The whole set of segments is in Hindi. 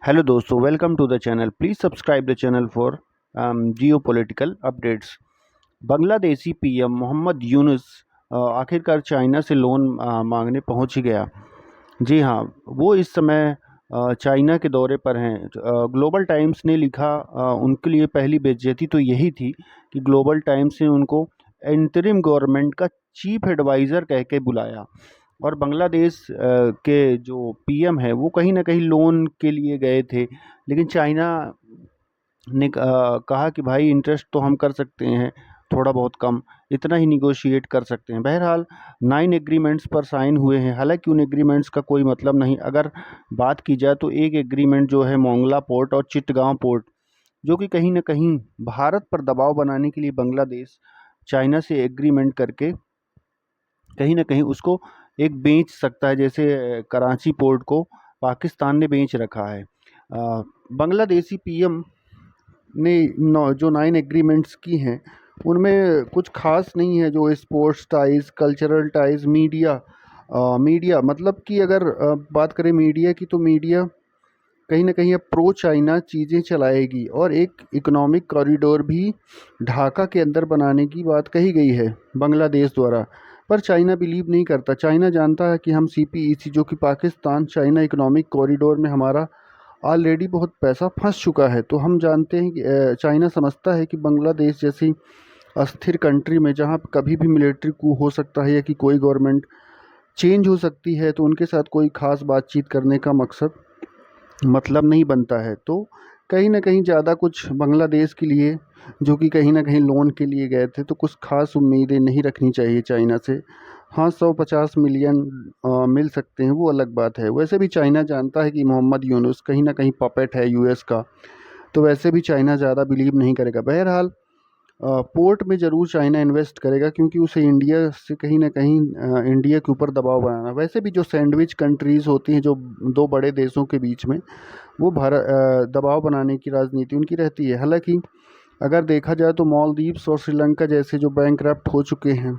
हेलो दोस्तों, welcome to the channel. Please subscribe the channel for geopolitical updates. Bangladeshi PM Mohammad Yunus आखिरकार चाइना से लोन मांगने पहुंच ही गया। जी हाँ, वो इस समय चाइना के दौरे पर हैं। ग्लोबल टाइम्स ने लिखा, उनके लिए पहली बेइज्जती तो यही थी कि ग्लोबल टाइम्स ने उनको इंटरिम गवर्नमेंट का चीफ एडवाइज़र कह के बुलाया। और बांग्लादेश के जो पीएम है वो कहीं ना कहीं लोन के लिए गए थे, लेकिन चाइना ने कहा कि भाई इंटरेस्ट तो हम कर सकते हैं, थोड़ा बहुत कम, इतना ही निगोशिएट कर सकते हैं। बहरहाल 9 एग्रीमेंट्स पर साइन हुए हैं। हालांकि उन एग्रीमेंट्स का कोई मतलब नहीं। अगर बात की जाए तो एक एग्रीमेंट जो है मोंगला पोर्ट और चिटगांव पोर्ट, जो कि कहीं ना कहीं भारत पर दबाव बनाने के लिए बांग्लादेश चाइना से एग्रीमेंट करके कहीं ना कहीं उसको एक बेच सकता है, जैसे कराची पोर्ट को पाकिस्तान ने बेच रखा है। बांग्लादेशी पीएम ने जो 9 एग्रीमेंट्स की हैं उनमें कुछ खास नहीं है। जो sports ties, cultural ties, media मतलब कि अगर बात करें मीडिया की, तो मीडिया कहीं ना कहीं अब प्रो चाइना चीज़ें चलाएगी और एक इकोनॉमिक कॉरिडोर भी ढाका के अंदर बनाने की बात कही गई है बांग्लादेश द्वारा। पर चाइना बिलीव नहीं करता। चाइना जानता है कि हम सीपीईसी, जो कि पाकिस्तान चाइना इकोनॉमिक कॉरिडोर में हमारा ऑलरेडी बहुत पैसा फंस चुका है। तो हम जानते हैं कि चाइना समझता है कि बांग्लादेश जैसी अस्थिर कंट्री में, जहाँ कभी भी मिलिट्री कू हो सकता है या कि कोई गवर्नमेंट चेंज हो सकती है, तो उनके साथ कोई खास बातचीत करने का मतलब नहीं बनता है। तो कहीं ना कहीं ज़्यादा कुछ बांग्लादेश के लिए, जो कि कहीं ना कहीं लोन के लिए गए थे, तो कुछ खास उम्मीदें नहीं रखनी चाहिए चाइना से। हाँ, 150 मिलियन मिल सकते हैं, वो अलग बात है। वैसे भी चाइना जानता है कि मोहम्मद यूनुस कहीं ना कहीं पपेट है यूएस का, तो वैसे भी चाइना ज़्यादा बिलीव नहीं करेगा। बहरहाल पोर्ट में ज़रूर चाइना इन्वेस्ट करेगा, क्योंकि उसे इंडिया से कहीं ना कहीं इंडिया के ऊपर दबाव बनाना। वैसे भी जो सैंडविच कंट्रीज़ होती हैं, जो दो बड़े देशों के बीच में, वो भारत दबाव बनाने की राजनीति उनकी रहती है। हालांकि अगर देखा जाए तो मालदीव्स और श्रीलंका जैसे जो बैंकरप्ट हो चुके हैं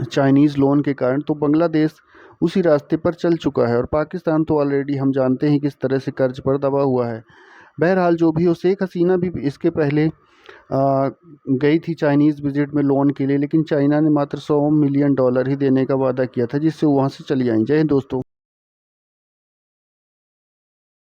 चाइनीज़ लोन के कारण, तो बांग्लादेश उसी रास्ते पर चल चुका है। और पाकिस्तान तो ऑलरेडी हम जानते हैं किस तरह से कर्ज पर दबा हुआ है। बहरहाल जो भी हो, शेख हसीना भी इसके पहले गई थी चाइनीज़ विजिट में लोन के लिए, लेकिन चाइना ने मात्र $100 मिलियन ही देने का वादा किया था, जिससे वहाँ से चली आई। जय हिंद दोस्तों।